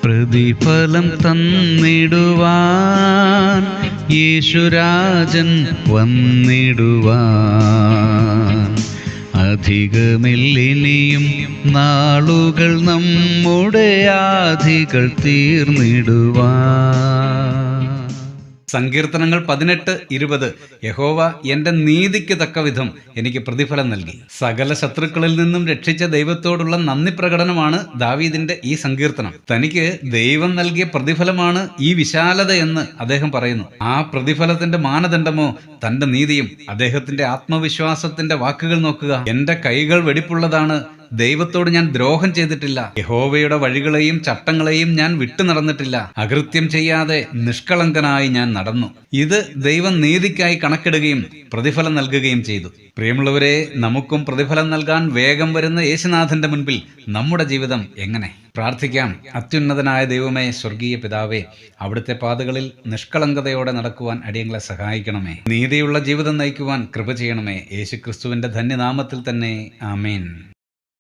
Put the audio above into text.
പ്രതിഫലം തന്നിടുവാൻ യേശുരാജൻ വന്നിടുവാൻ. അധികമില്ലിനിയും നാളുകൾ നമ്മുടെ ആധികൾ തീർന്നിടുവാൻ. സങ്കീർത്തനങ്ങൾ 18:20 യഹോവ എൻ്റെ നീതിക്ക് തക്കവിധം എനിക്ക് പ്രതിഫലം നൽകി. സകല ശത്രുക്കളിൽ നിന്നും രക്ഷിച്ച ദൈവത്തോടുള്ള നന്ദി പ്രകടനമാണ് ദാവീദിന്റെ ഈ സങ്കീർത്തനം. തനിക്ക് ദൈവം നൽകിയ പ്രതിഫലമാണ് ഈ വിശാലത എന്ന് അദ്ദേഹം പറയുന്നു. ആ പ്രതിഫലത്തിന്റെ മാനദണ്ഡമോ തന്റെ നീതിയും. അദ്ദേഹത്തിന്റെ ആത്മവിശ്വാസത്തിന്റെ വാക്കുകൾ നോക്കുക. എൻ്റെ കൈകൾ വെടിപ്പുള്ളതാണ്, ദൈവത്തോട് ഞാൻ ദ്രോഹം ചെയ്തിട്ടില്ല, യഹോവയുടെ വഴികളെയും ചട്ടങ്ങളെയും ഞാൻ വിട്ടു നടന്നിട്ടില്ല, അകൃത്യം ചെയ്യാതെ നിഷ്കളങ്കനായി ഞാൻ നടന്നു. ഇത് ദൈവം നീതിക്കായി കണക്കിടുകയും പ്രതിഫലം നൽകുകയും ചെയ്തു. പ്രിയമുള്ളവരെ, നമുക്കും പ്രതിഫലം നൽകാൻ വേഗം വരുന്ന യേശുനാഥന്റെ മുൻപിൽ നമ്മുടെ ജീവിതം എങ്ങനെ? പ്രാർത്ഥിക്കാം. അത്യുന്നതനായ ദൈവമേ, സ്വർഗീയ പിതാവേ, അവിടുത്തെ പാതകളിൽ നിഷ്കളങ്കതയോടെ നടക്കുവാൻ അടിയങ്ങളെ സഹായിക്കണമേ. നീതിയുള്ള ജീവിതം നയിക്കുവാൻ കൃപ ചെയ്യണമേ. യേശുക്രിസ്തുവിന്റെ ധന്യനാമത്തിൽ തന്നെ, ആമേൻ.